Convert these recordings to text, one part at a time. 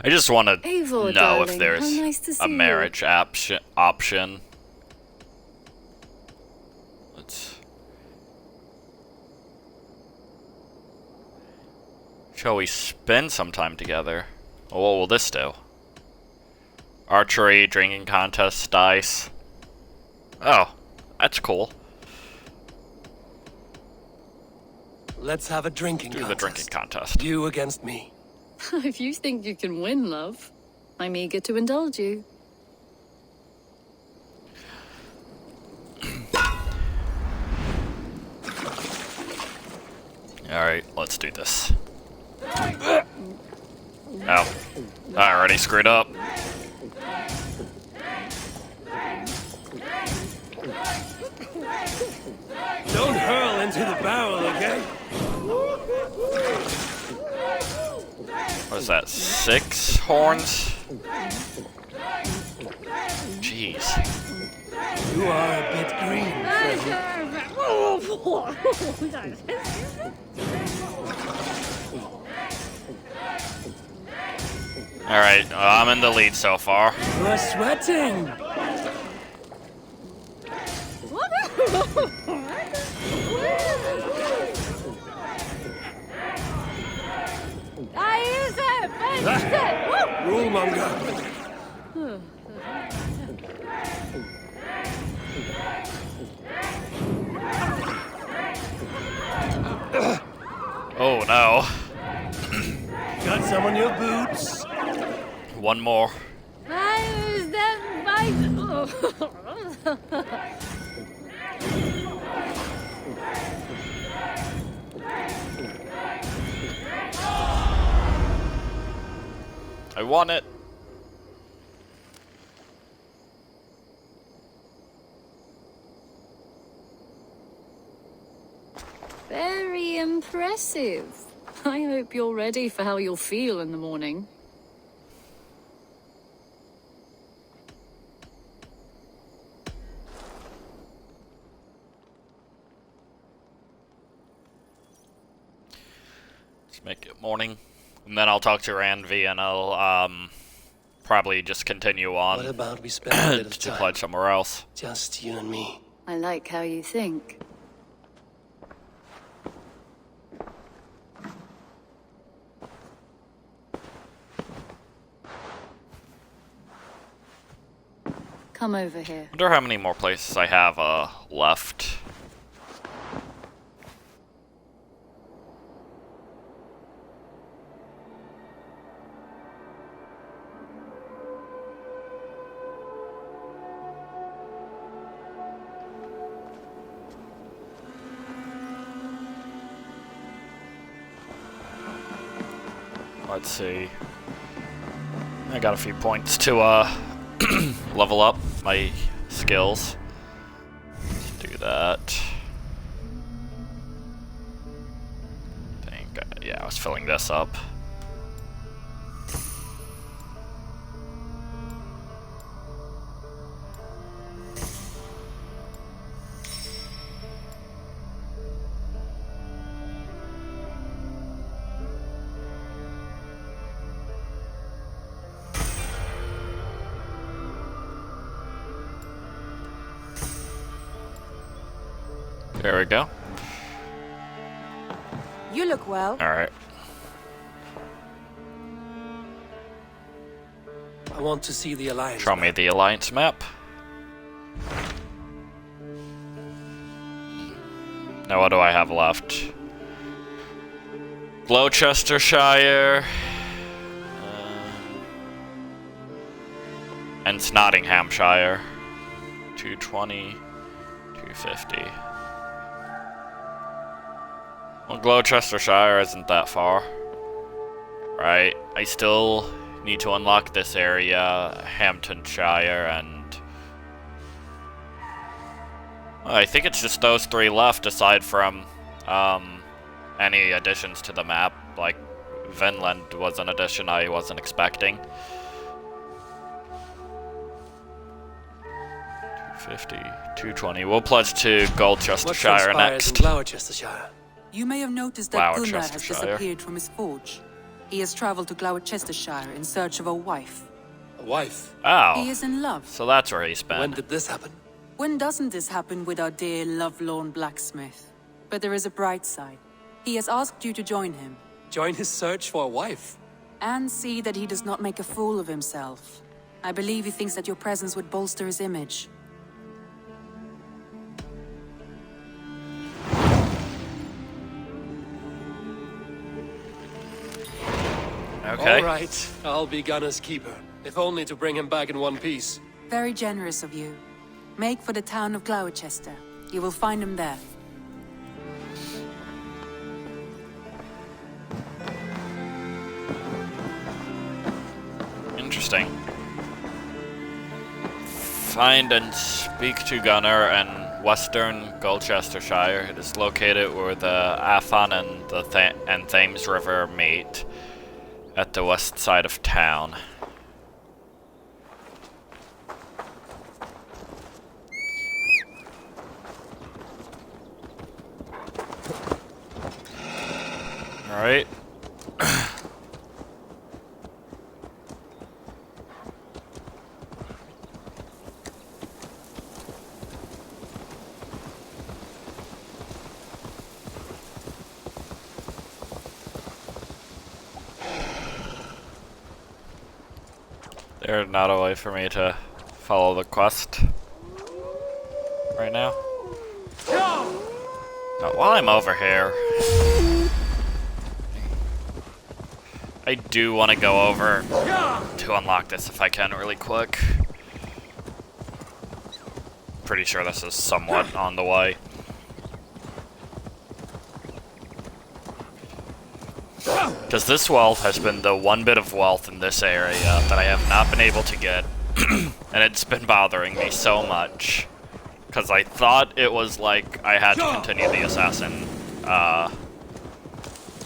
I just want to Eivor, know if darling, there's how nice to see a marriage option. Shall we spend some time together? Well, what will this do? Archery, drinking contest, dice. Oh, that's cool. Let's have a drinking Do contest. the drinking contest. You against me. If you think you can win, love, I'm eager to indulge you. Alright, let's do this. Oh, I already screwed up. Don't hurl into the barrel, okay? What is that, 6 horns? Jeez. You are a bit green, Alright, I'm in the lead so far. You're sweating. Rulemonger. Oh no. Got some on your boots? One more. I won it. Very impressive. I hope you're ready for how you'll feel in the morning. Let's make it morning. And then I'll talk to Ranvi and I'll probably just continue on What about we spend a bit of to time? pledge somewhere else. Just you and me. I like how you think. Come over here. Wonder how many more places I have left. Let's see. I got a few points to level up my skills. Let's do that. Yeah, I was filling this up. There we go. You look well. Alright. I want to see the alliance. Show me the alliance map. Now what do I have left? Gloucestershire. And Nottinghamshire. 220. 250. Well, Gloucestershire isn't that far. Right, I still need to unlock this area, Hamptonshire, and... well, I think it's just those 3 left, aside from any additions to the map. Like, Vinland was an addition I wasn't expecting. 250, 220. We'll pledge to Gloucestershire next. Gloucestershire? You may have noticed that Gunnar has Gloucestershire. disappeared from his forge. He has traveled to Gloucestershire in search of a wife. A wife? He Oh, is in love. so that's where he's When been. did this happen? When doesn't this happen with our dear lovelorn blacksmith? But there is a bright side. He has asked you to join him. Join his search for a wife? And see that he does not make a fool of himself. I believe he thinks that your presence would bolster his image. Okay. All right, I'll be Gunner's keeper. If only to bring him back in one piece. Very generous of you. Make for the town of Gloucester. You will find him there. Interesting. Find and speak to Gunner in western Gloucestershire. It is located where the Afon and the Thames River meet at the west side of town. Alright. There's not a way for me to follow the quest right now. While I'm over here, I do want to go over to unlock this if I can really quick. Pretty sure this is somewhat on the way. Because this wealth has been the one bit of wealth in this area that I have not been able to get, and it's been bothering me so much. Because I thought it was like I had to continue the Assassin, the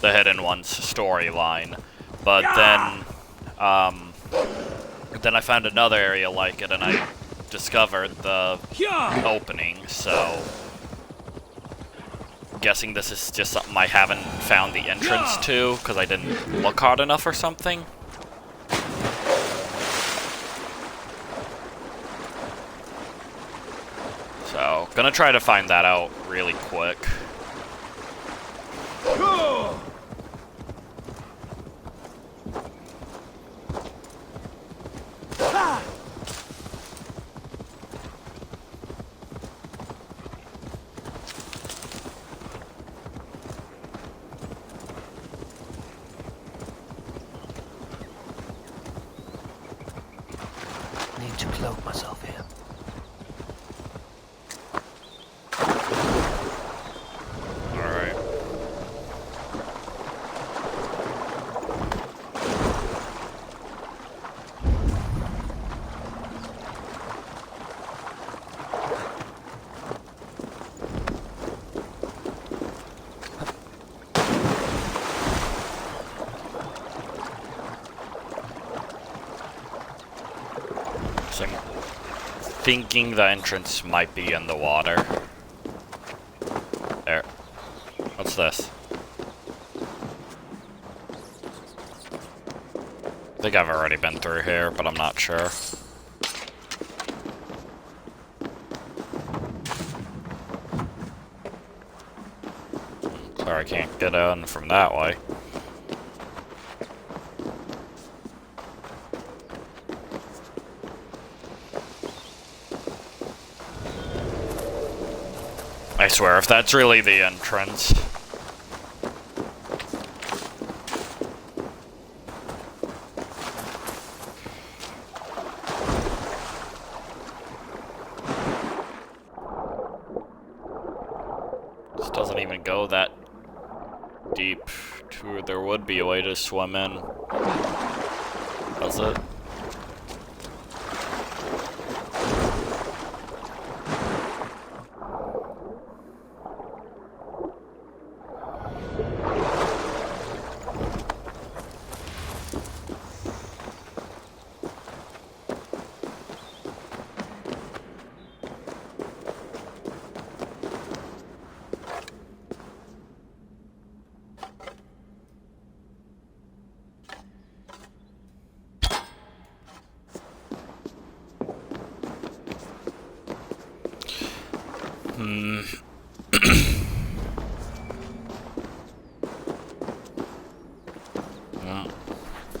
Hidden Ones storyline, but then I found another area like it, and I discovered the opening, so guessing this is just something I haven't found the entrance to because I didn't look hard enough or something. So, gonna try to find that out really quick. Need to cloak myself here. Alright. So I'm thinking the entrance might be in the water. There. What's this? I think I've already been through here, but I'm not sure. Sorry, I can't get in from that way. I swear, if that's really the entrance. This doesn't even go that deep to where there would be a way to swim in. Does it?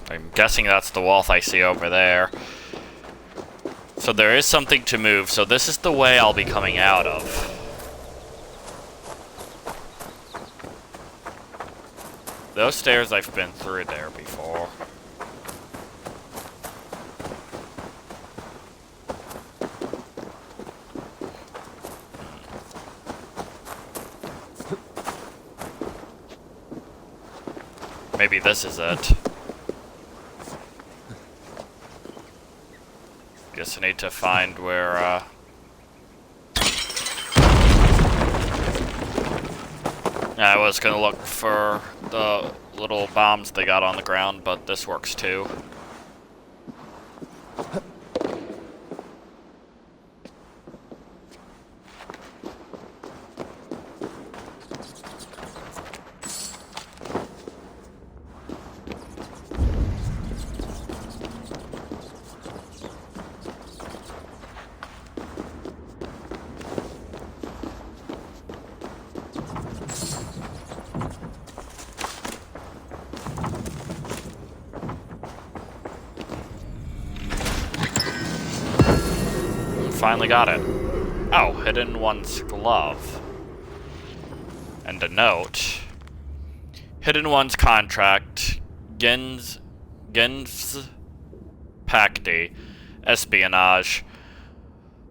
I'm guessing that's the wolf I see over there. So there is something to move, so this is the way I'll be coming out of. Those stairs I've been through there before. Maybe this is it. Guess I need to find where, I was gonna look for the little bombs they got on the ground, but this works too. Finally got it. Oh, Hidden One's glove. And a note. Hidden One's contract. Gens Pacti. Espionage.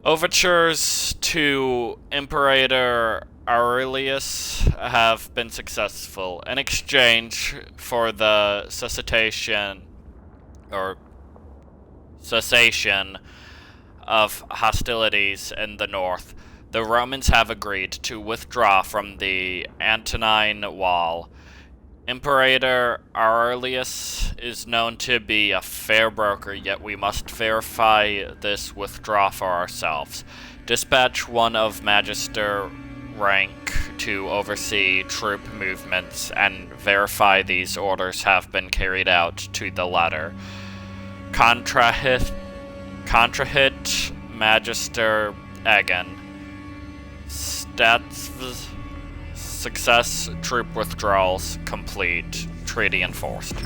Overtures to Imperator Aurelius have been successful. In exchange for the cessation of hostilities in the north, the Romans have agreed to withdraw from the Antonine Wall. Imperator Aurelius is known to be a fair broker, yet we must verify this withdrawal for ourselves. Dispatch one of Magister rank to oversee troop movements and verify these orders have been carried out to the letter. Contrahit Magister Egan. Stats success, troop withdrawals complete, treaty enforced.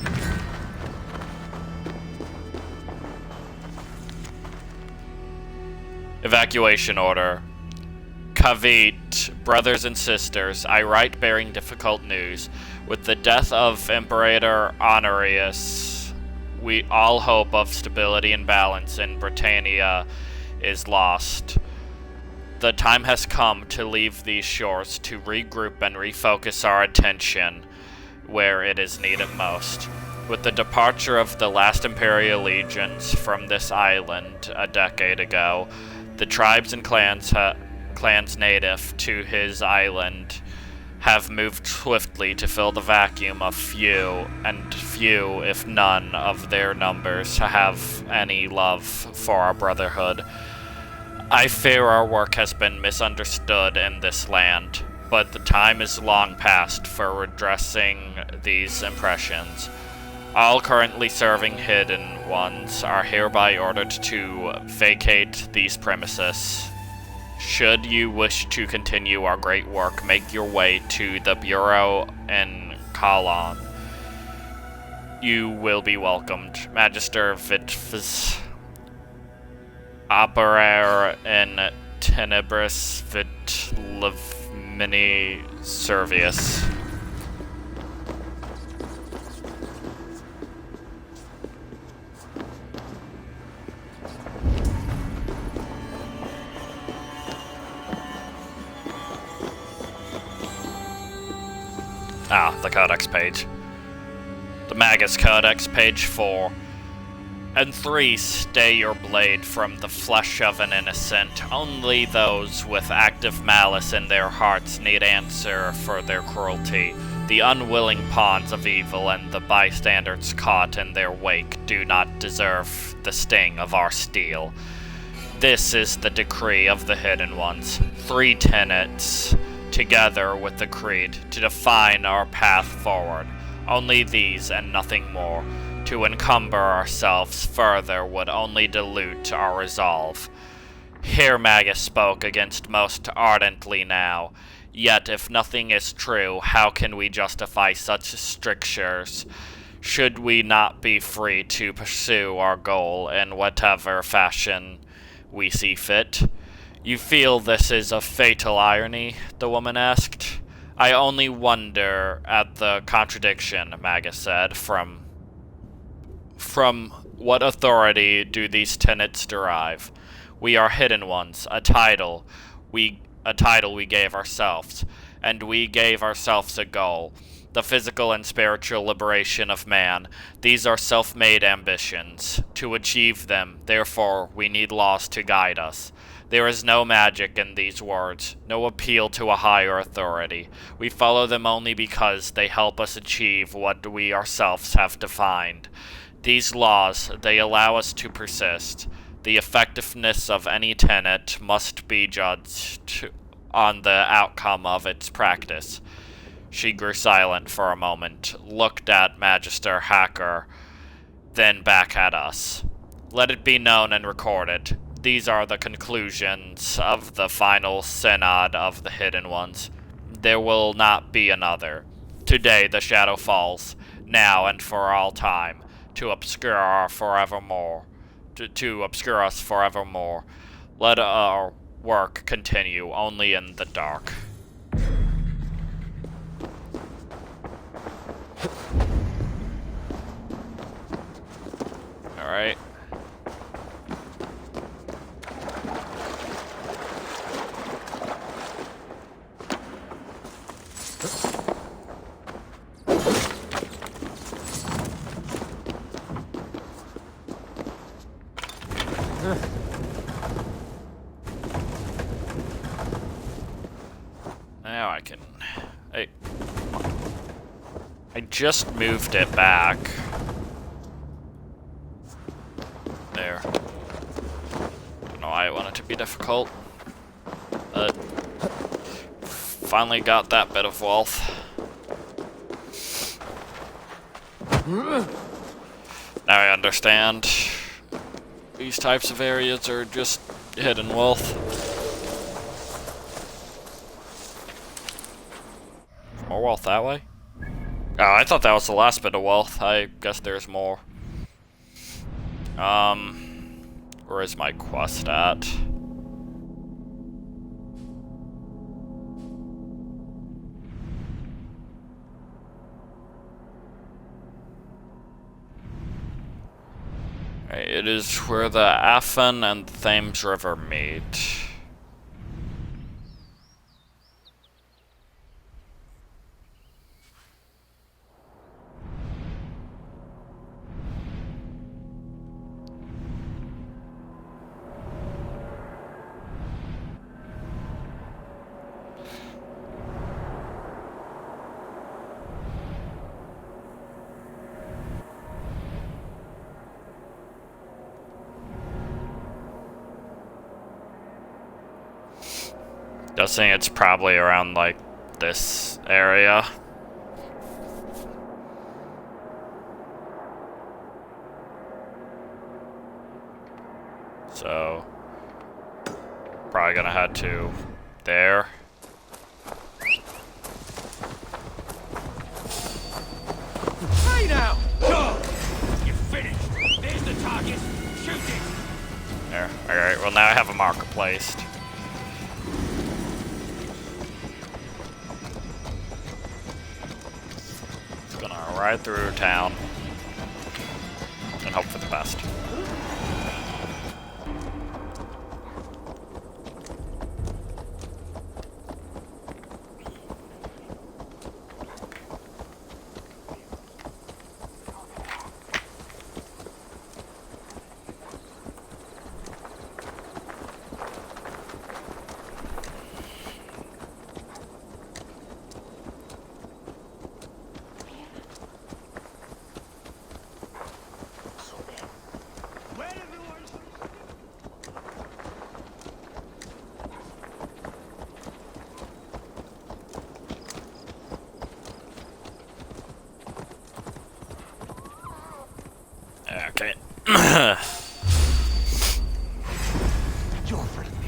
Evacuation order. Kavit, brothers and sisters, I write bearing difficult news. With the death of Imperator Honorius, all hope of stability and balance in Britannia is lost. The time has come to leave these shores, to regroup and refocus our attention where it is needed most. With the departure of the last Imperial legions from this island a decade ago, the tribes and clans native to his island have moved swiftly to fill the vacuum of few, if none, of their numbers have any love for our brotherhood. I fear our work has been misunderstood in this land, but the time is long past for redressing these impressions. All currently serving Hidden Ones are hereby ordered to vacate these premises. Should you wish to continue our great work, make your way to the Bureau in Kalon. You will be welcomed. Magister Vitfs Operare in Tenebris Vit Levmini Servius. Ah, the Codex page. The Magus Codex, page 4. And 3, stay your blade from the flesh of an innocent. Only those with active malice in their hearts need answer for their cruelty. The unwilling pawns of evil and the bystanders caught in their wake do not deserve the sting of our steel. This is the decree of the Hidden Ones. 3 tenets, together with the creed, to define our path forward. Only these and nothing more. To encumber ourselves further would only dilute our resolve. Here Magus spoke against most ardently now. Yet if nothing is true, how can we justify such strictures? Should we not be free to pursue our goal in whatever fashion we see fit? You feel this is a fatal irony? The woman asked. I only wonder at the contradiction, Magus said. From what authority do these tenets derive? We are hidden ones, a title we gave ourselves, and we gave ourselves a goal. The physical and spiritual liberation of man. These are self-made ambitions. To achieve them, therefore, we need laws to guide us. There is no magic in these words, no appeal to a higher authority. We follow them only because they help us achieve what we ourselves have defined. These laws, they allow us to persist. The effectiveness of any tenet must be judged on the outcome of its practice. She grew silent for a moment, looked at Magister Hacker, then back at us. Let it be known and recorded. These are the conclusions of the final synod of the Hidden Ones. There will not be another. Today the shadow falls, now and for all time, to obscure our forevermore. To obscure us forevermore. Let our work continue only in the dark. Alright. Now I can... I just moved it back. There. Don't know why I want it to be difficult. But... finally got that bit of wealth. Now I understand. These types of areas are just hidden wealth. More wealth that way? Oh, I thought that was the last bit of wealth. I guess there's more. Where is my quest at? It is where the Afon and the Thames River meet. Guessing it's probably around, like, this area. So, probably gonna head to there. Hey now! Go! You're finished. There's the target. Shoot it! There. Alright, well now I have a marker placed. Ride through town and hope for the best. Your friend.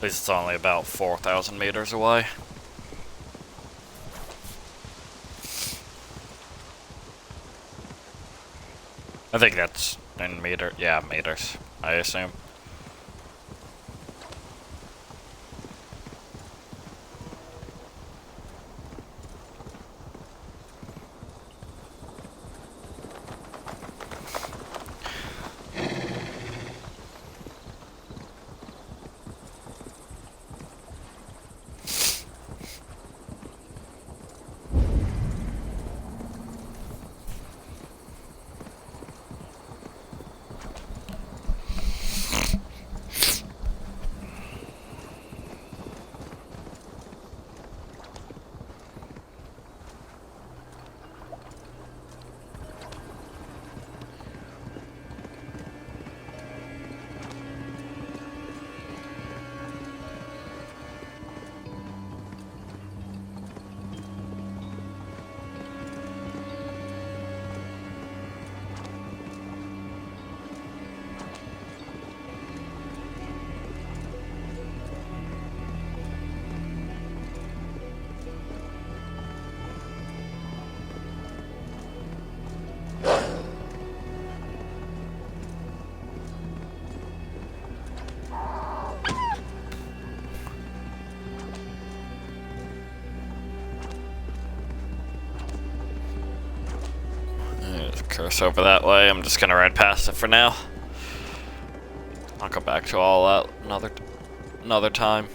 At least it's only about 4,000 meters away. I think that's in meter. Yeah, meters, I assume. Curse over that way. I'm just gonna ride past it for now. I'll come back to all that another time.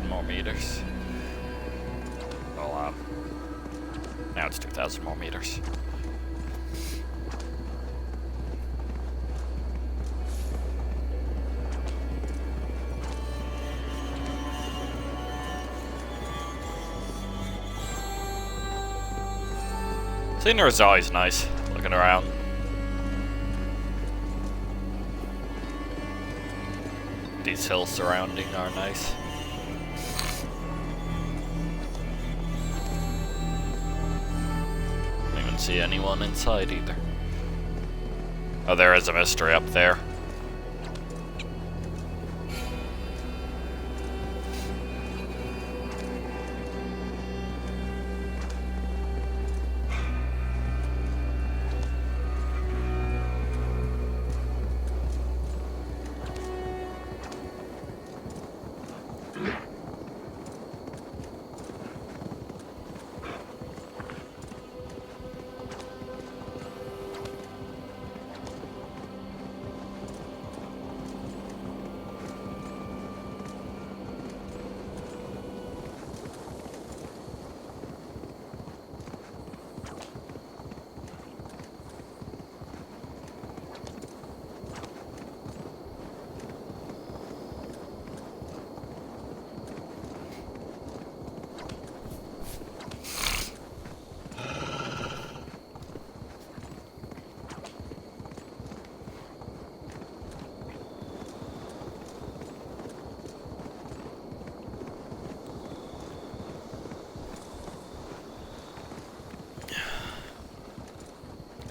More meters. Well, now it's 2,000 more meters. Scenery is always nice, looking around. These hills surrounding are nice. See anyone inside either. Oh, there is a mystery up there.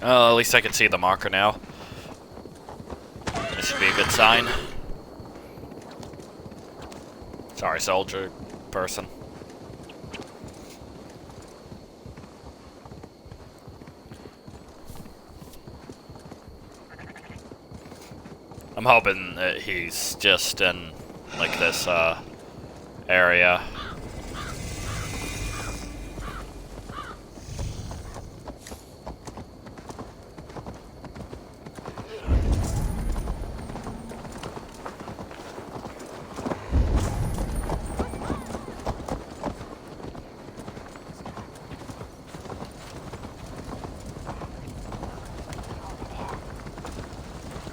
Oh, at least I can see the marker now. This should be a good sign. Sorry, soldier person. I'm hoping that he's just in, like, this, area.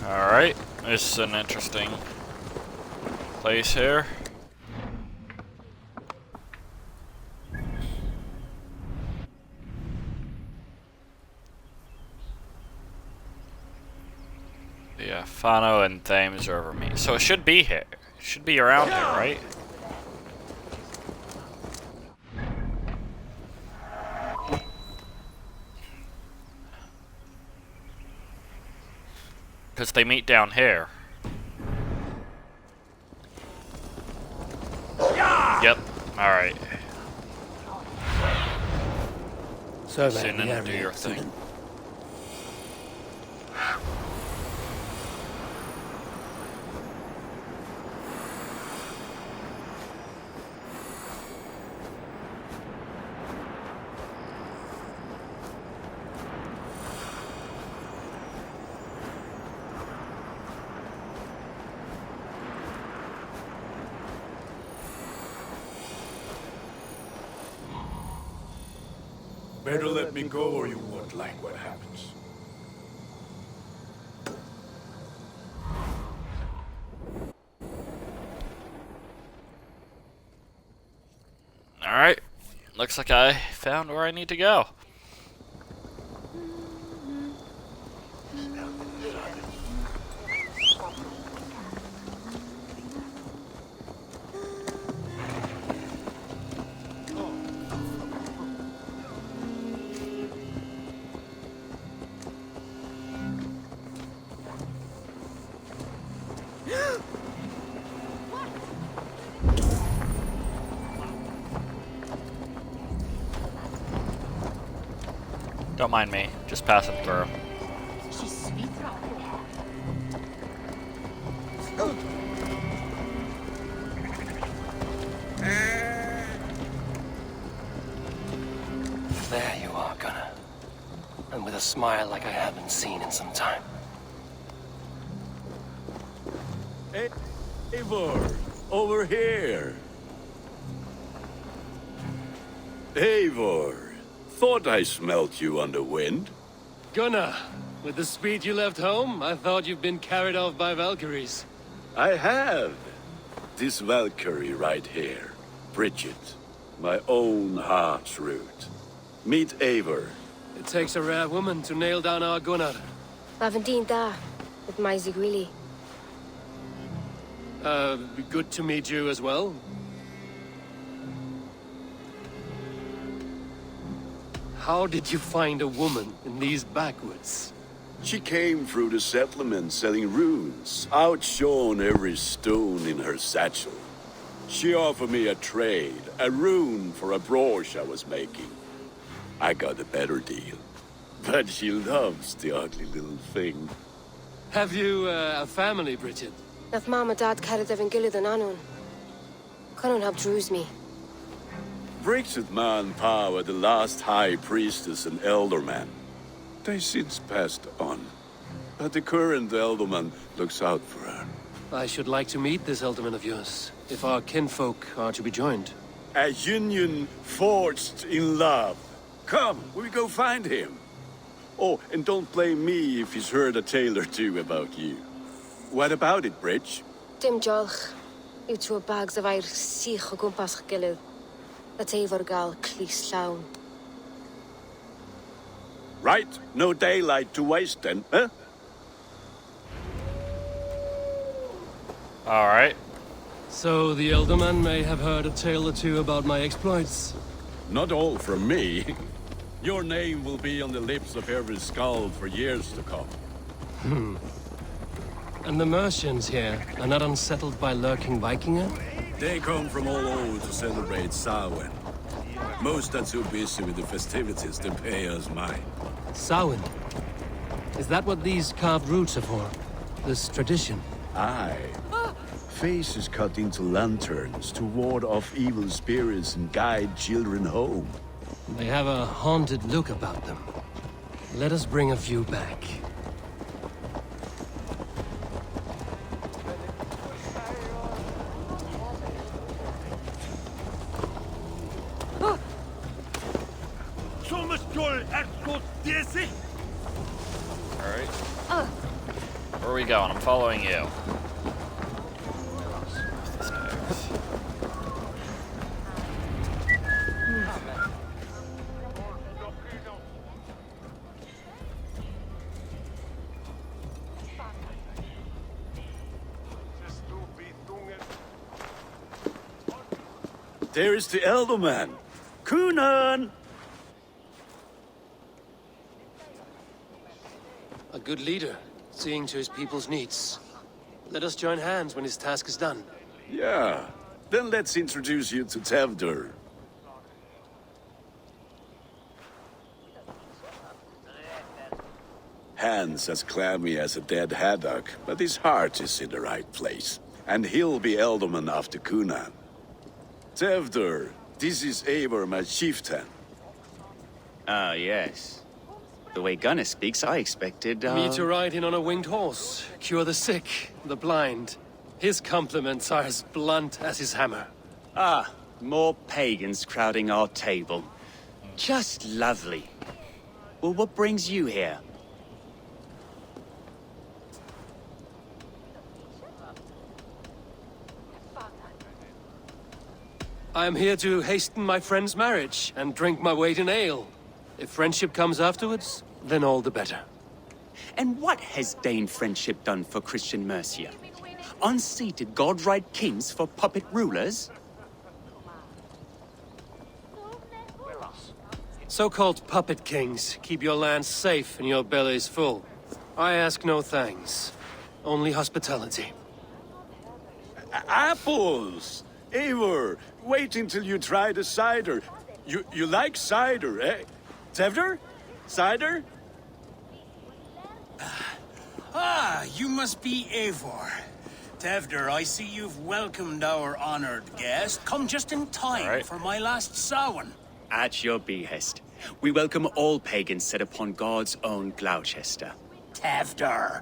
Alright, this is an interesting place here. Yeah, Fano and Thames are over me. So it should be here. It should be around here, right? Because they meet down here. Yep, alright. So Soon then do your thing. Better let me go or you won't like what happens. Alright. Looks like I found where I need to go. Don't mind me, just passing through. There you are, Gunnar. And with a smile like I haven't seen in some time. Hey, Eivor, over here. Eivor, thought I smelt you on the wind. Gunnar, with the speed you left home, I thought you'd been carried off by Valkyries. I have. This Valkyrie right here, Bridget, my own heart's root. Meet Eivor. It takes a rare woman to nail down our Gunnar. Lavendine da, with my Zigwili. Good to meet you as well. How did you find a woman in these backwoods? She came through the settlement selling runes, outshone every stone in her satchel. She offered me a trade, a rune for a brooch I was making. I got a better deal. But she loves the ugly little thing. Have you a family, Bridget? Nath mama dad carried evan gilid an anun. Cannon have drews me. Bridget man power the last high priestess and elderman. They since passed on. But the current elderman looks out for her. I should like to meet this elderman of yours, if our kinfolk are to be joined. A union forged in love. Come, we go find him. Oh, and don't blame me if he's heard a tale or two about you. What about it, Bridge? Dim jolch. You two bags of air sich o gwmpas gilid. That Eivor gal clis llawn. Right, no daylight to waste then, huh? Alright. So the elderman may have heard a tale or two about my exploits. Not all from me. Your name will be on the lips of every skald for years to come. And the merchants here are not unsettled by lurking Vikinger? They come from all over to celebrate Samhain. Most are too busy with the festivities to pay us mind. Samhain? Is that what these carved roots are for? This tradition? Aye. Faces cut into lanterns to ward off evil spirits and guide children home. They have a haunted look about them. Let us bring a few back. Alright. Where are we going? I'm following you. There is the elder man. Cunan! A good leader, seeing to his people's needs. Let us join hands when his task is done. Yeah. Then let's introduce you to Tevder. Hands as clammy as a dead haddock, but his heart is in the right place. And he'll be Elderman after Cunan. Tevder, this is Eivor, my chieftain. Ah, yes. The way Gunnar speaks, I expected, Me to ride in on a winged horse, cure the sick, the blind. His compliments are as blunt as his hammer. Ah, more pagans crowding our table. Just lovely. Well, what brings you here? I am here to hasten my friend's marriage and drink my weight in ale. If friendship comes afterwards, then all the better. And what has Dane friendship done for Christian Mercia? Unseated god-right kings for puppet rulers? So-called puppet kings keep your lands safe and your bellies full. I ask no thanks, only hospitality. Apples! Eivor, wait until you try the cider. You like cider, eh? Tevder? Cider? Ah, you must be Eivor. Tevder, I see you've welcomed our honored guest. Come just in time for my last Samhain. At your behest. We welcome all pagans set upon God's own Gloucester. Tevder,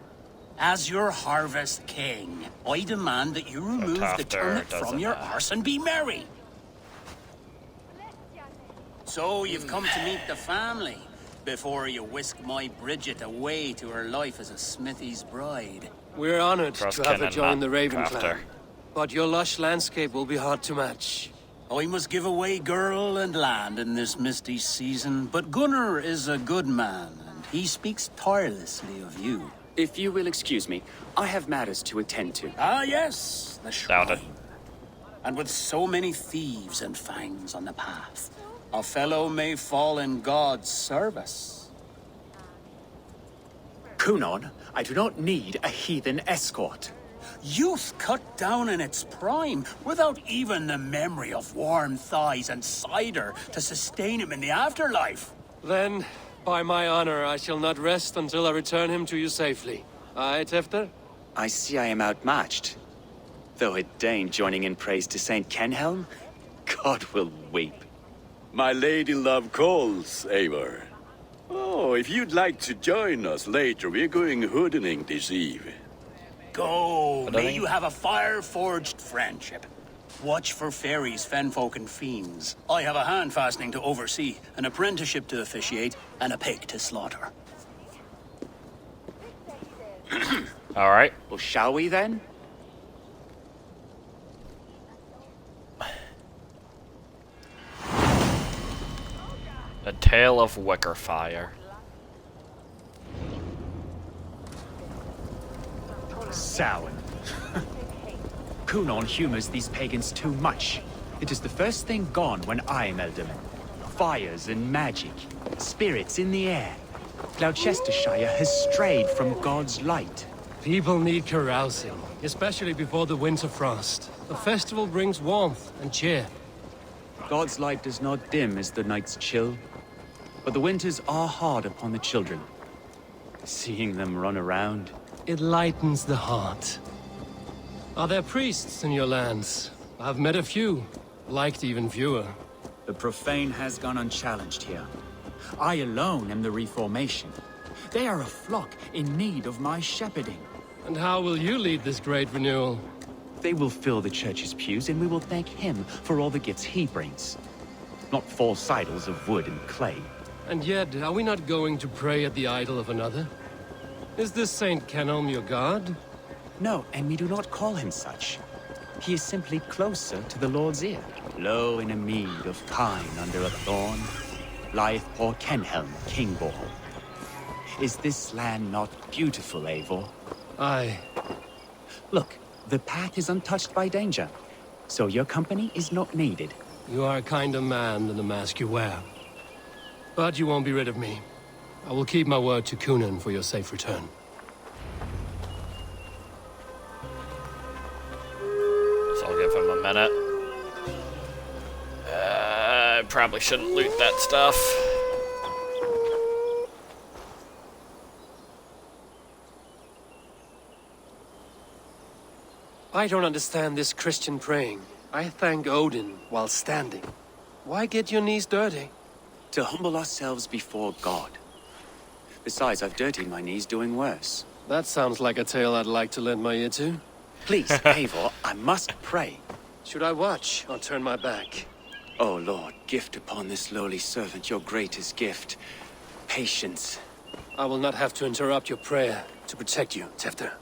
as your harvest king, I demand that you remove the turnip from your arse and be merry. So you've come to meet the family before you whisk my Bridget away to her life as a smithy's bride. We're honored to have her join the Raven Crafter. clan. But your lush landscape will be hard to match. I must give away girl and land in this misty season, but Gunnar is a good man, and he speaks tirelessly of you. If you will excuse me, I have matters to attend to. Ah, yes, the Doubt it. shrine. And with so many thieves and fangs on the path, a fellow may fall in God's service. Cunan, I do not need a heathen escort. Youth cut down in its prime, without even the memory of warm thighs and cider to sustain him in the afterlife. Then, by my honor, I shall not rest until I return him to you safely. Aye, Tefter? I see I am outmatched. Though a Dane joining in praise to Saint Kenhelm, God will weep. My lady love calls, Eivor. Oh, if you'd like to join us later, we're going hoodening this eve. Go, may you have a fire-forged friendship. Watch for fairies, fenfolk, and fiends. I have a hand fastening to oversee, an apprenticeship to officiate, and a pig to slaughter. All right. Well, shall we then? A Tale of Wicker Fire. Samhain. Cunan humors these pagans too much. It is the first thing gone when I am Elderman. Fires and magic, spirits in the air. Gloucestershire has strayed from God's light. People need carousing, especially before the winter frost. A festival brings warmth and cheer. God's light does not dim as the nights chill, but the winters are hard upon the children. Seeing them run around. It lightens the heart. Are there priests in your lands? I've met a few, liked even fewer. The profane has gone unchallenged here. I alone am the Reformation. They are a flock in need of my shepherding. And how will you lead this great renewal? They will fill the church's pews, and we will thank him for all the gifts he brings. Not false idols of wood and clay. And yet, are we not going to pray at the idol of another? Is this Saint Kenelm your god? No, and we do not call him such. He is simply closer to the Lord's ear. Low in a mead of pine under a thorn, lieth poor Kenhelm, Kingborn. Is this land not beautiful, Eivor? Aye. Look, the path is untouched by danger, so your company is not needed. You are a kinder man than the mask you wear. But you won't be rid of me. I will keep my word to Cunan for your safe return. So I'll give him a minute. I probably shouldn't loot that stuff. I don't understand this Christian praying. I thank Odin while standing. Why get your knees dirty? To humble ourselves before God. Besides, I've dirtied my knees doing worse. That sounds like a tale I'd like to lend my ear to. Please, Eivor, I must pray. Should I watch or turn my back? Oh Lord, gift upon this lowly servant your greatest gift. Patience. I will not have to interrupt your prayer to protect you, Tefter.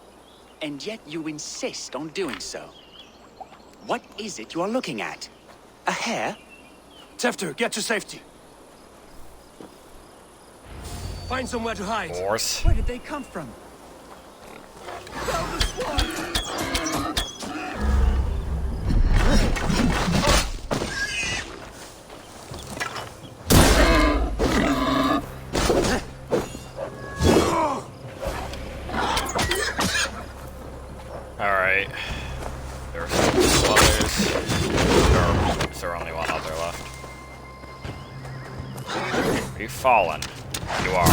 And yet you insist on doing so. What is it you are looking at? A hare? Tefter, get to safety. Find somewhere to hide. Horse. Where did they come from? Alright. There's two others. Or is there only one other left? Are you fallen? You are.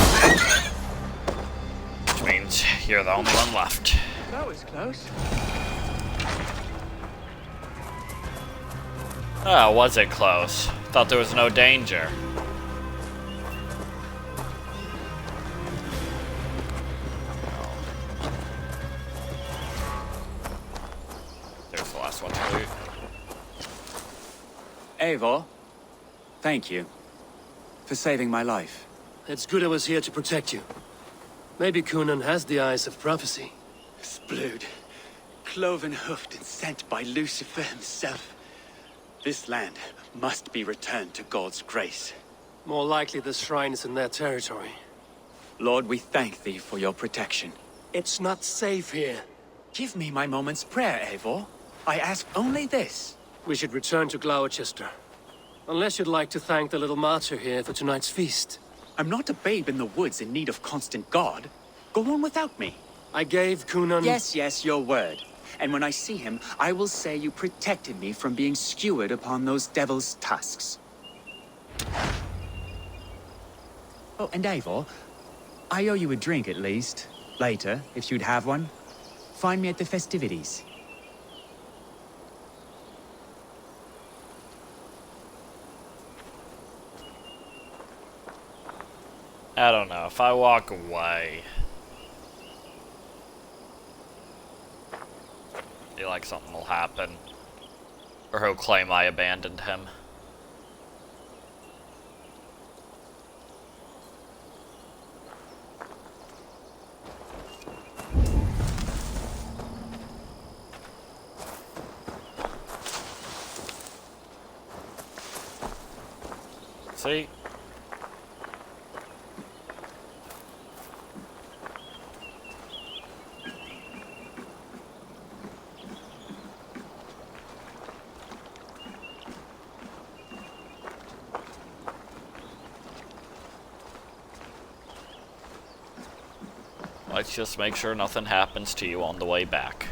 Which means you're the only one left. That was close. Oh, was it close? Thought there was no danger. There's the last one to loot. Eivor, thank you for saving my life. It's good I was here to protect you. Maybe Cunan has the eyes of prophecy. Splood, cloven-hoofed and sent by Lucifer himself. This land must be returned to God's grace. More likely the shrine is in their territory. Lord, we thank thee for your protection. It's not safe here. Give me my moment's prayer, Eivor. I ask only this. We should return to Gloucester. Unless you'd like to thank the little martyr here for tonight's feast. I'm not a babe in the woods in need of constant guard. Go on without me. I gave Cunan... Yes, your word. And when I see him, I will say you protected me from being skewered upon those devil's tusks. Oh, and Eivor, I owe you a drink at least. Later, if you'd have one. Find me at the festivities. I don't know. If I walk away, I feel like something will happen. Or he'll claim I abandoned him. See? Let's just make sure nothing happens to you on the way back.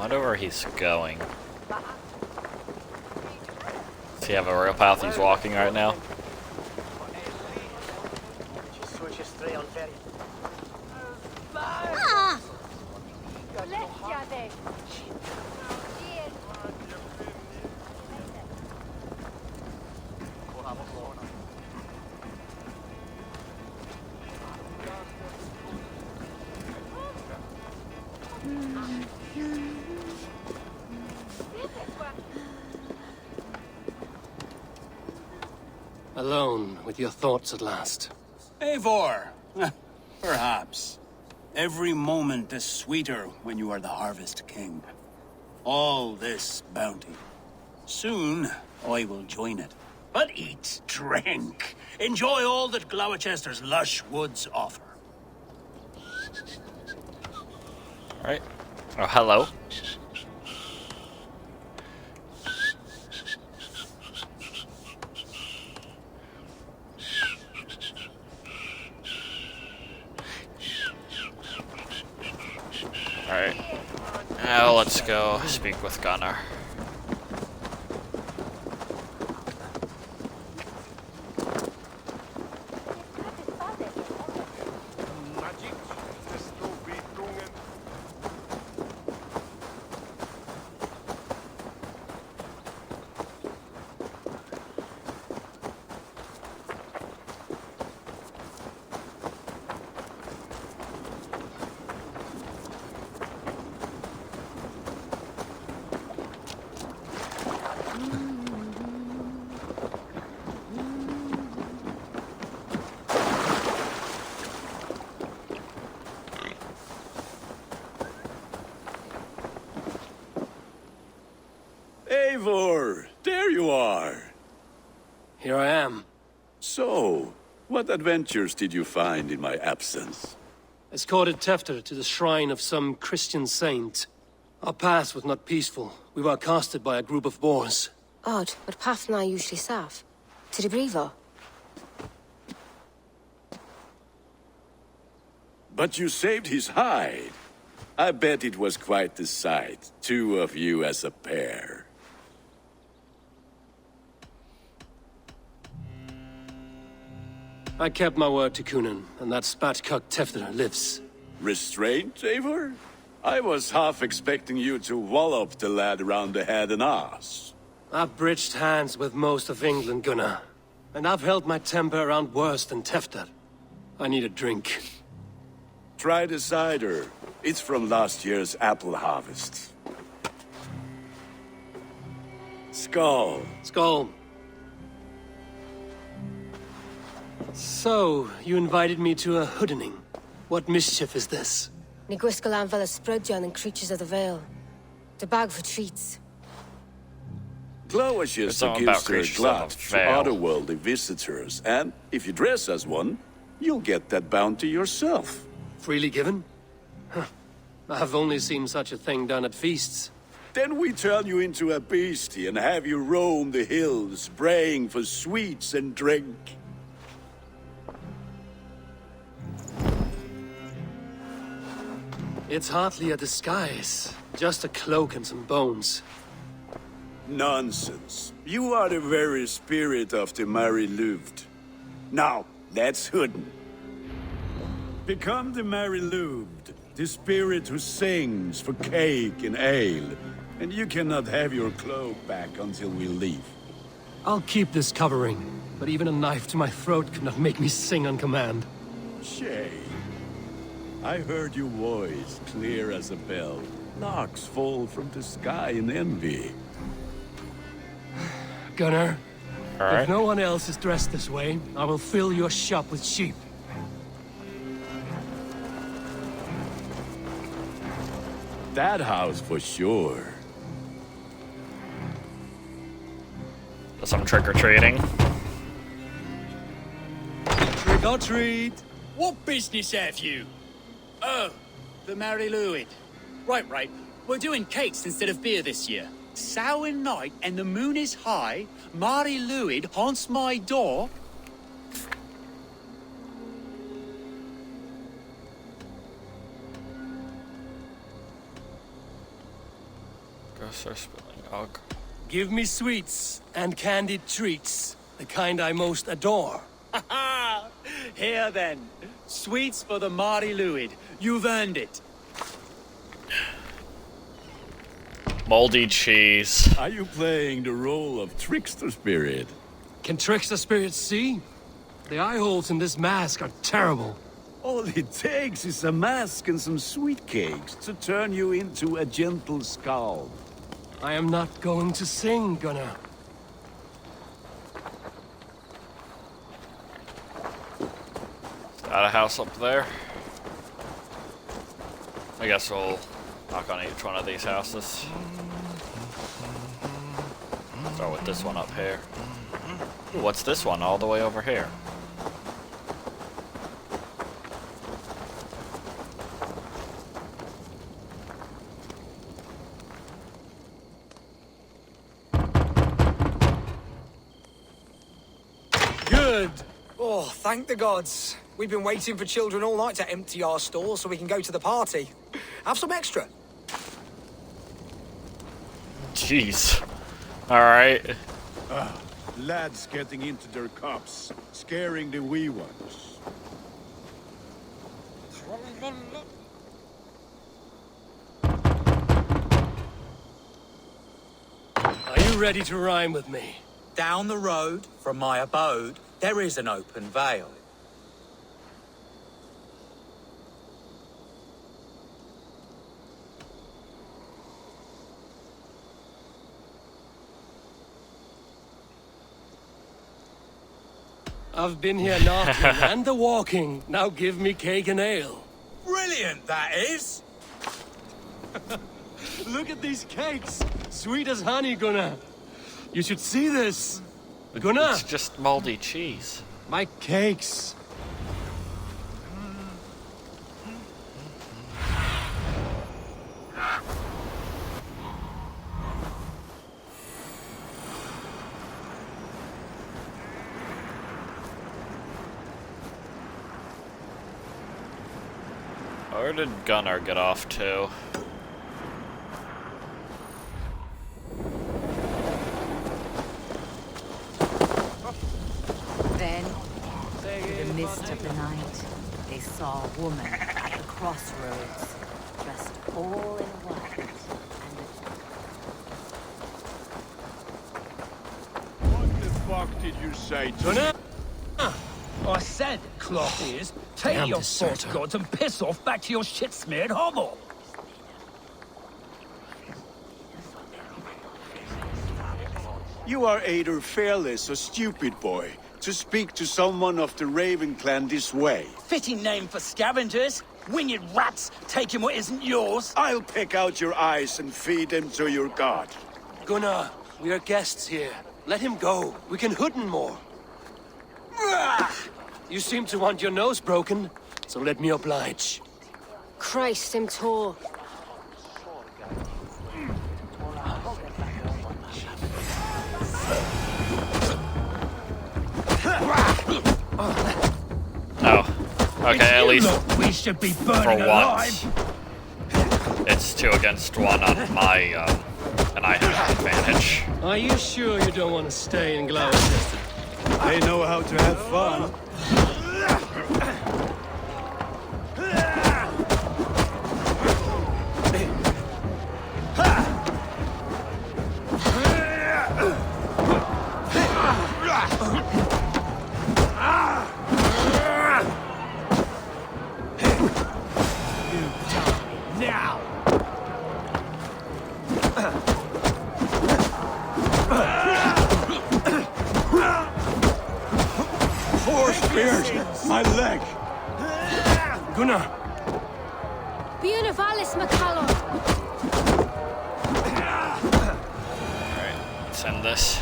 wonder where he's going. Does he have a real path he's walking right now? Alone with your thoughts at last. Eivor! Perhaps. Every moment is sweeter when you are the Harvest King. All this bounty. Soon, I will join it. But eat, drink, enjoy all that Gloucester's lush woods offer. Alright. Oh, hello. Alright. Now let's go speak with Gunnar. Eivor, there you are. Here I am. So, what adventures did you find in my absence? Escorted Tefter to the shrine of some Christian saint. Our path was not peaceful. We were accosted by a group of boars. Odd, but path na usually safe. To the brifo. But you saved his hide. I bet it was quite the sight, two of you as a pair. I kept my word to Kunan, and that spatcuck Tefter lives. Restraint, Eivor? I was half expecting you to wallop the lad around the head and ass. I've bridged hands with most of England, Gunnar. And I've held my temper around worse than Tefter. I need a drink. Try the cider. It's from last year's apple harvest. Skull. Skull. So, you invited me to a hoodening. What mischief is this? Ni gwisgalan fel ysbrydion and creatures of the Vale. The bag for treats. Gloucester all about gives their creatures glad of the to Vale. otherworldly visitors, and if you dress as one, you'll get that bounty yourself. Freely given? Huh. I've only seen such a thing done at feasts. Then we turn you into a beastie and have you roam the hills, praying for sweets and drink. It's hardly a disguise. Just a cloak and some bones. Nonsense. You are the very spirit of the Mary Louved. Now, that's Hooden. Become the Mary Louved, the spirit who sings for cake and ale, and you cannot have your cloak back until we leave. I'll keep this covering, but even a knife to my throat could not make me sing on command. Shame. I heard your voice clear as a bell. Larks fall from the sky in envy. Gunnar, All right. if no one else is dressed this way, I will fill your shop with sheep. That house for sure. Some trick-or-treating. Trick or treat. What business have you? Oh, the Mary Lwyd. Right. We're doing cakes instead of beer this year. Samhain night and the moon is high. Mary Lwyd haunts my door. Give me sweets and candied treats, the kind I most adore. Here then. Sweets for the Mari Luid. You've earned it. Moldy cheese. Are you playing the role of trickster spirit? Can trickster spirits see? The eye holes in this mask are terrible. All it takes is a mask and some sweet cakes to turn you into a gentle skull. I am not going to sing, Gunnar. Got a house up there. I guess we'll knock on each one of these houses. Start with this one up here. Ooh, what's this one all the way over here? Good! Oh, thank the gods. We've been waiting for children all night to empty our stores so we can go to the party. Have some extra. Jeez. Alright. Lads getting into their cups, scaring the wee ones. Are you ready to rhyme with me? Down the road from my abode, there is an open vale. I've been here knocking and the walking. Now give me cake and ale. Brilliant, that is! Look at these cakes! Sweet as honey, Gunnar. You should see this. Gunnar! It's just moldy cheese. My cakes. Where did Gunnar get off to? Then, through the mist of the night, they saw a woman at the crossroads, dressed all in white. What the fuck did you say to me? Gunnar! I said, cloth ears, take Damn your deserter. false gods and piss off back to your shit-smeared hovel. You are either fearless or stupid, boy, to speak to someone of the Raven clan this way. Fitting name for scavengers. Winged rats taking what isn't yours. I'll pick out your eyes and feed them to your god. Gunnar, we are guests here. Let him go. We can hood him more. You seem to want your nose broken, so let me oblige. Christ, him tall. Oh. Okay, at least We should be for burning alive. once. It's 2 against 1 on my, and I have an advantage. Are you sure you don't want to stay in Gloucester? They know how to have fun. Now. Four spears! My leg! Gunnar! Bionavalis McCallum! Alright, let's end this.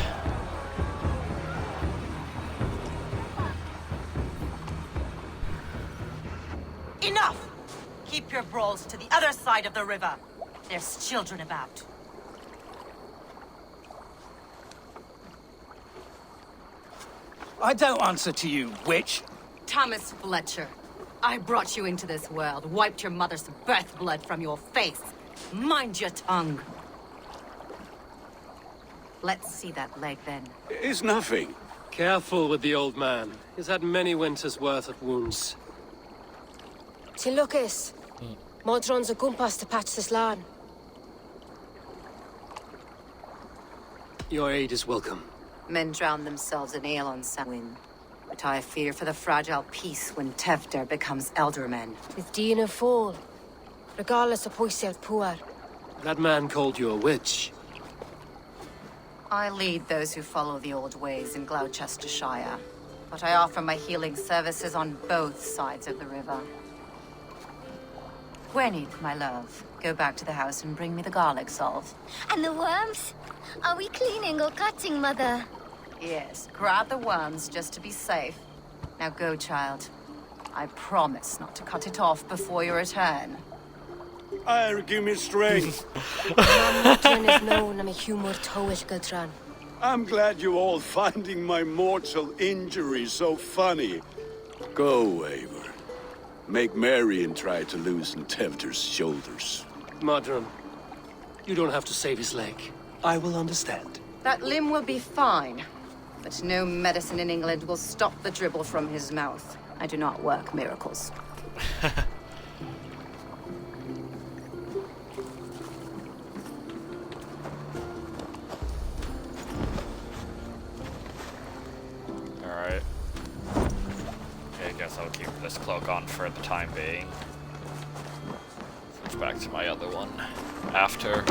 Enough! Keep your brawls to the other side of the river. There's children about. I don't answer to you, witch. Thomas Fletcher, I brought you into this world, wiped your mother's birth blood from your face. Mind your tongue. Let's see that leg then. It's nothing. Careful with the old man. He's had many winters' worth of wounds. Ti'n lwcus. Modron's o gwmpas to patch this lan. Your aid is welcome. Men drown themselves in ale on Samhain. But I fear for the fragile peace when Tevder becomes eldermen. With Dean of fall. Regardless of pwysau'r pŵar. That man called you a witch. I lead those who follow the old ways in Gloucestershire. But I offer my healing services on both sides of the river. Gwenny, my love, go back to the house and bring me the garlic salve. And the worms? Are we cleaning or cutting, Mother? Yes, grab the worms just to be safe. Now go, child. I promise not to cut it off before your return. Give me strength. Modron is known am a humor tywyll gydran. I'm glad you all finding my mortal injury so funny. Go, Eivor. Make merry and try to loosen Tevder's shoulders. Modron, you don't have to save his leg. I will understand. That limb will be fine. But no medicine in England will stop the dribble from his mouth. I do not work miracles. Alright. Okay, I guess I'll keep this cloak on for the time being. Switch back to my other one after.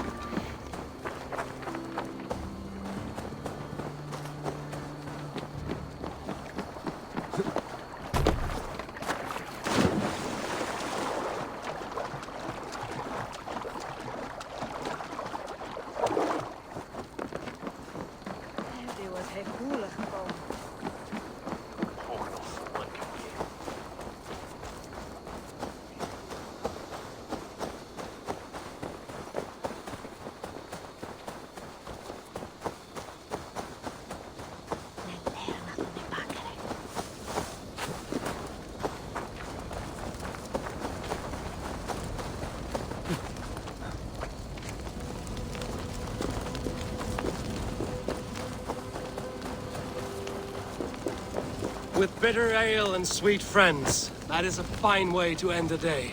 With bitter ale and sweet friends, that is a fine way to end the day.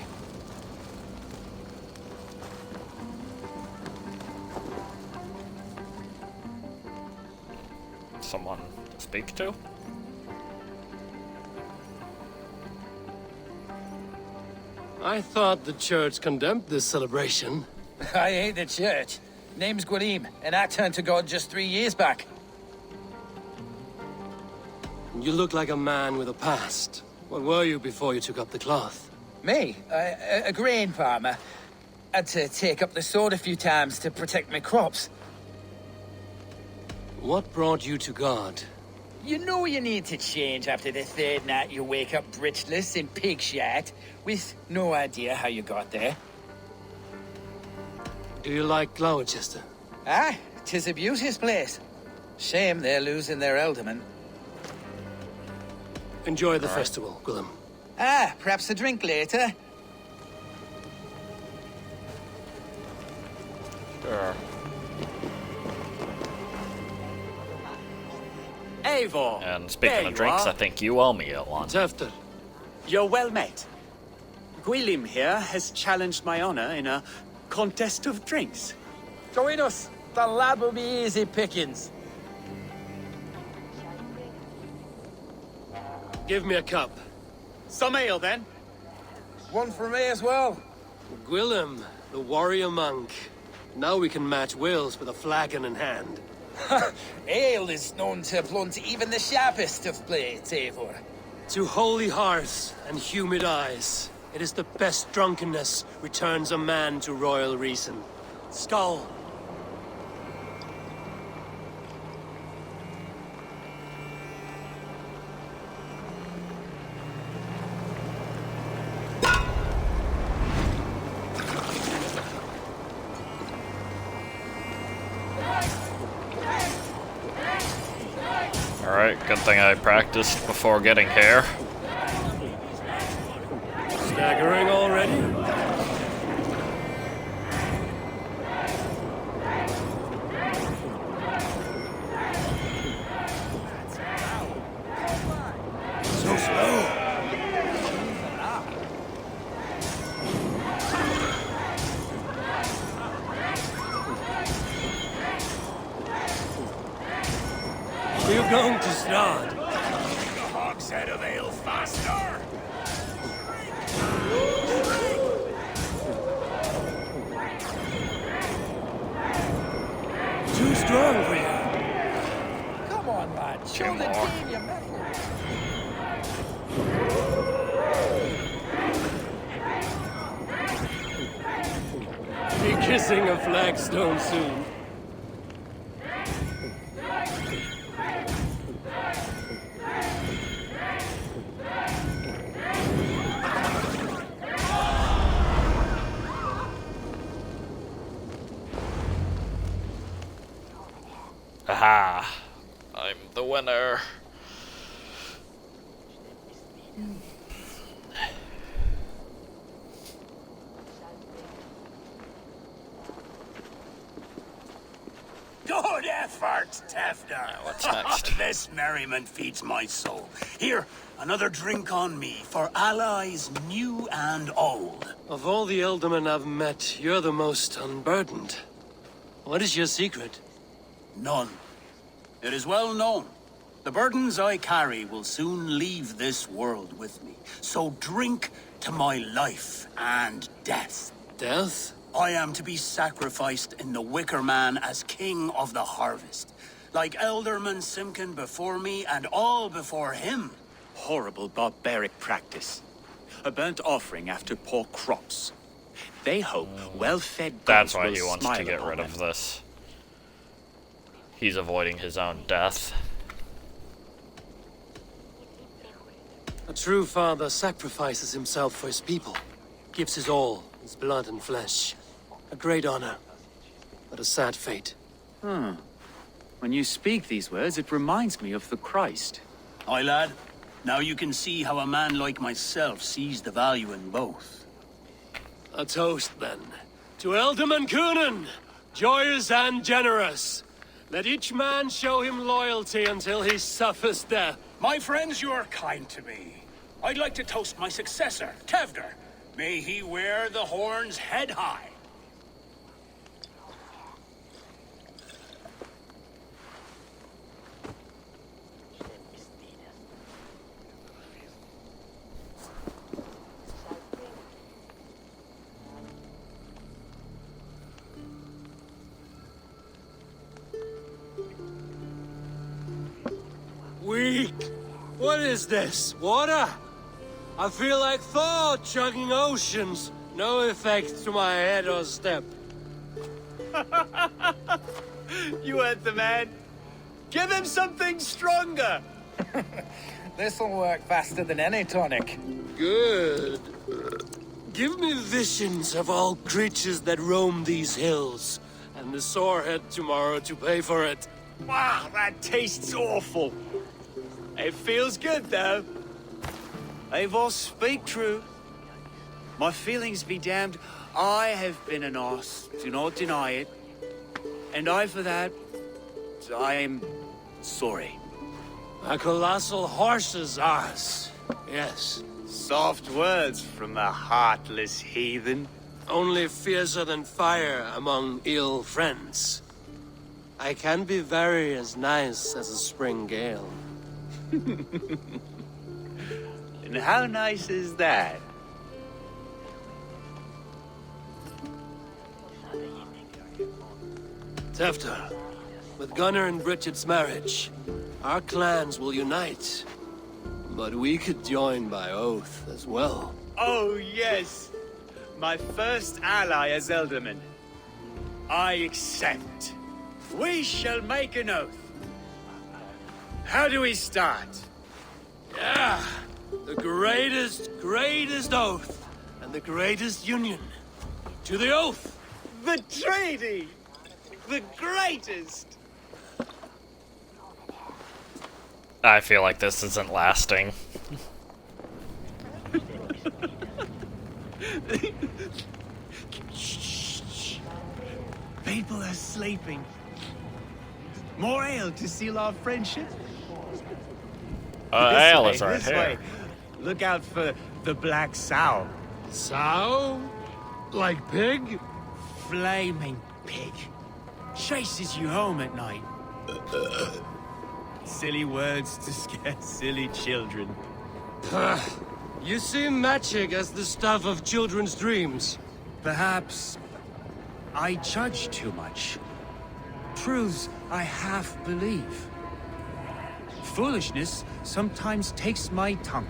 Someone to speak to? I thought the church condemned this celebration. I hate the church. Name's Gwalim, and I turned to God just 3 years back. You look like a man with a past. What were you before you took up the cloth? Me? A grain farmer. Had to take up the sword a few times to protect my crops. What brought you to God? You know you need to change after the third night you wake up britchless in pig shit, with no idea how you got there. Do you like Gloucester? Ah, 'tis a beauteous place. Shame they're losing their alderman. Enjoy the festival, Gwilym. Ah, perhaps a drink later. Sure. Eivor! And speaking there of drinks, you I think you owe me one. Tefter. You're well met. Gwylim here has challenged my honor in a contest of drinks. Join us. The lad will be easy pickings. Give me a cup. Some ale, then. One for me as well. Gwilym, the warrior monk. Now we can match wills with a flagon in hand. Ale is known to blunt even the sharpest of blades, Eivor. To holy hearts and humid eyes, it is the best drunkenness returns a man to royal reason. Skull. Alright, good thing I practiced before getting here. Staggering already? going to start? A hogshead of ale faster! Too strong for you. Come on, lad. Show the team your mettle. Be kissing a flagstone soon. Aha! I'm the winner. Good effort, Tefter. What's next? This merriment feeds my soul. Here, another drink on me for allies new and old. Of all the Ealdormen I've met, you're the most unburdened. What is your secret? None. It is well known. The burdens I carry will soon leave this world with me. So drink to my life and death. Death? I am to be sacrificed in the Wicker Man as king of the harvest. Like Elderman Simkin before me and all before him. Horrible barbaric practice. A burnt offering after poor crops. They hope well-fed gods That's why will he wants smile to get upon rid of them. this. He's avoiding his own death. A true father sacrifices himself for his people. Gives his all, his blood and flesh. A great honor, but a sad fate. When you speak these words, it reminds me of the Christ. Aye, lad. Now you can see how a man like myself sees the value in both. A toast, then. To Ealdorman Coonan, joyous and generous. Let each man show him loyalty until he suffers death. My friends, you are kind to me. I'd like to toast my successor, Tevder. May he wear the horns head high. Weak. What is this? Water? I feel like Thor chugging oceans. No effect to my head or step. You heard the man. Give him something stronger. This'll work faster than any tonic. Good. Give me visions of all creatures that roam these hills, and the sorehead tomorrow to pay for it. Wow, that tastes awful. It feels good, though. Eivor, speak true. My feelings be damned. I have been an arse, do not deny it. And I, for that, I am sorry. A colossal horse's arse. Yes. Soft words from a heartless heathen. Only fiercer than fire among ill friends. I can be very as nice as a spring gale. And how nice is that? Tefter, with Gunnar and Bridget's marriage, our clans will unite. But we could join by oath as well. Oh, yes. My first ally as Ealdorman. I accept. We shall make an oath. How do we start? Yeah, the greatest oath, and the greatest union. To the oath! The treaty! The greatest! I feel like this isn't lasting. Shh. People are sleeping. More ale to seal our friendship? Ale is right this here. way. Look out for the black sow. Sow? Like pig? Flaming pig. Chases you home at night. Silly words to scare silly children. You see magic as the stuff of children's dreams. Perhaps I judge too much. Truths I half believe. Foolishness sometimes takes my tongue.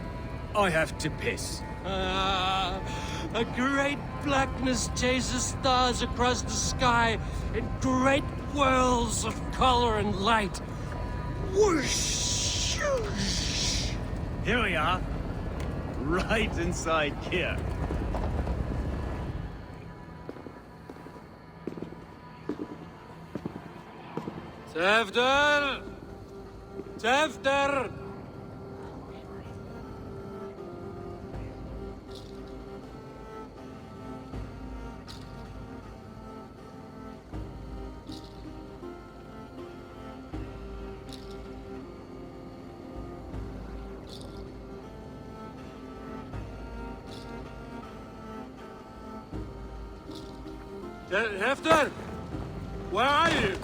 I have to piss. A great blackness chases stars across the sky in great whirls of color and light. Whoosh! Here we are. Right inside here. Tevder! Tevder! Hefter! Where are you?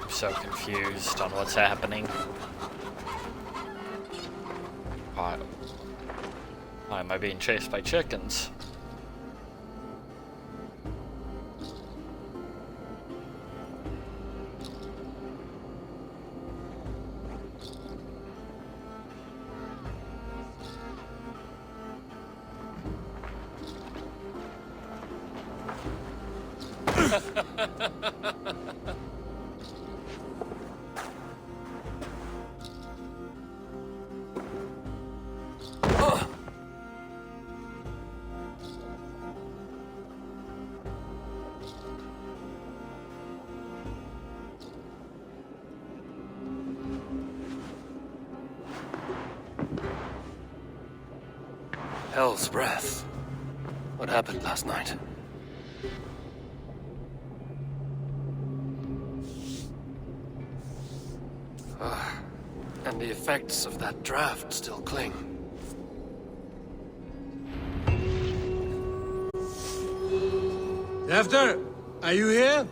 So confused on what's happening. Why am I being chased by chickens? Hell's breath. What happened last night? And the effects of that draft still cling. After, are you here?